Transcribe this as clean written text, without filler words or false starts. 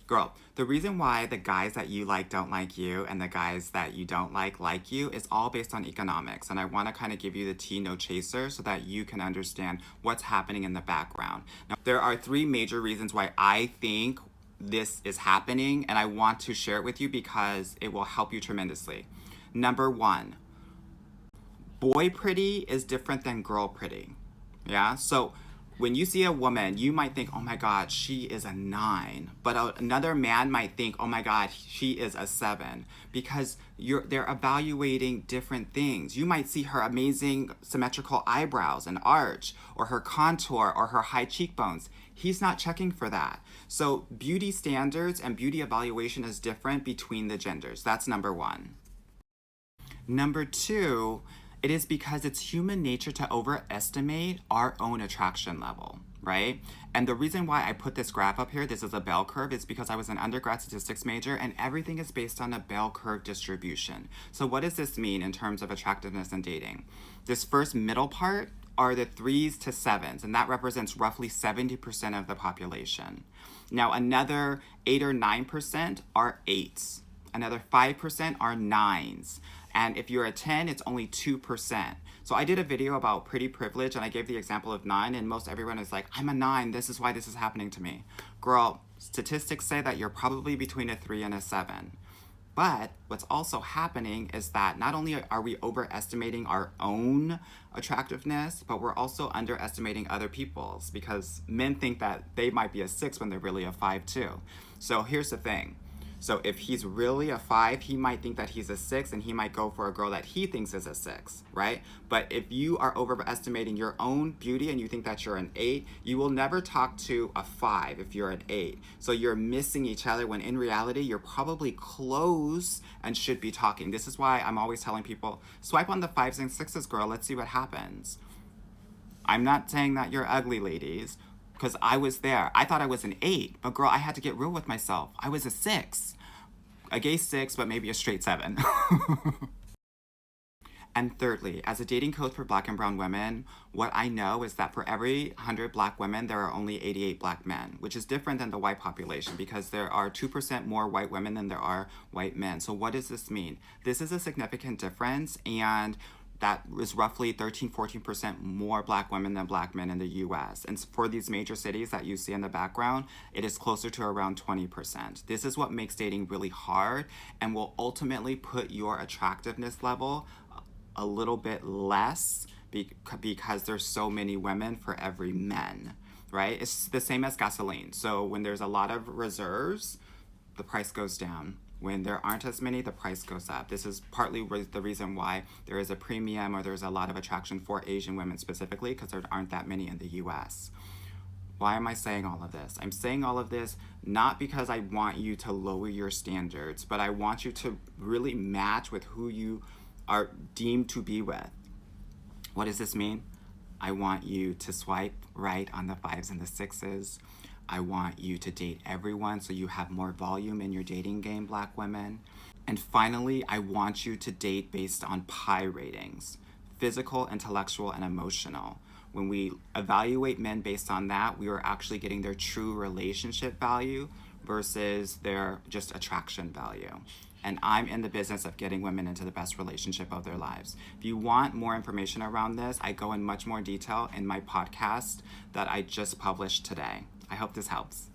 Girl, the reason why the guys that you like don't like you and the guys that you don't like you is all based on economics. And I want to kind of give you the tea, no chaser, so that you can understand what's happening in the background. Now, there are three major reasons why I think this is happening, and I want to share it with you because it will help you tremendously. Number one, boy pretty is different than girl pretty. Yeah? So when you see a woman, you might think, oh my God, she is a 9. But another man might think, oh my God, she is a 7. Because they're evaluating different things. You might see her amazing symmetrical eyebrows and arch, or her contour, or her high cheekbones. He's not checking for that. So beauty standards and beauty evaluation is different between the genders. That's number one. Number two, it is because it's human nature to overestimate our own attraction level, right? And the reason why I put this graph up here, this is a bell curve, is because I was an undergrad statistics major and everything is based on a bell curve distribution. So what does this mean in terms of attractiveness and dating? This first middle part are the 3s to 7s, and that represents roughly 70% of the population. Now another 8 or 9% are 8s. Another 5% are 9s. And if you're a 10, it's only 2%. So I did a video about pretty privilege and I gave the example of 9, and most everyone is like, I'm a 9, this is why this is happening to me. Girl, statistics say that you're probably between a 3 and a 7. But what's also happening is that not only are we overestimating our own attractiveness, but we're also underestimating other people's, because men think that they might be a 6 when they're really a 5 too. So here's the thing. So if he's really a 5, he might think that he's a 6 and he might go for a girl that he thinks is a 6, right? But if you are overestimating your own beauty and you think that you're an 8, you will never talk to a 5 if you're an 8. So you're missing each other when in reality, you're probably close and should be talking. This is why I'm always telling people, swipe on the 5s and 6s, girl, let's see what happens. I'm not saying that you're ugly, ladies, because I was there. I thought I was an 8, but girl, I had to get real with myself. I was a 6. A gay 6, but maybe a straight 7. And thirdly, as a dating coach for Black and brown women, what I know is that for every 100 Black women, there are only 88 Black men, which is different than the white population because there are 2% more white women than there are white men. So what does this mean? This is a significant difference, and that is roughly 13-14% more Black women than Black men in the US. And for these major cities that you see in the background, it is closer to around 20%. This is what makes dating really hard and will ultimately put your attractiveness level a little bit less because there's so many women for every man, right? It's the same as gasoline. So when there's a lot of reserves, the price goes down. When there aren't as many, the price goes up. This is partly the reason why there is a premium or there's a lot of attraction for Asian women specifically, because there aren't that many in the US. Why am I saying all of this? I'm saying all of this not because I want you to lower your standards, but I want you to really match with who you are deemed to be with. What does this mean? I want you to swipe right on the 5s and the 6s. I want you to date everyone so you have more volume in your dating game, Black women. And finally, I want you to date based on PI ratings, physical, intellectual, and emotional. When we evaluate men based on that, we are actually getting their true relationship value versus their just attraction value. And I'm in the business of getting women into the best relationship of their lives. If you want more information around this, I go in much more detail in my podcast that I just published today. I hope this helps.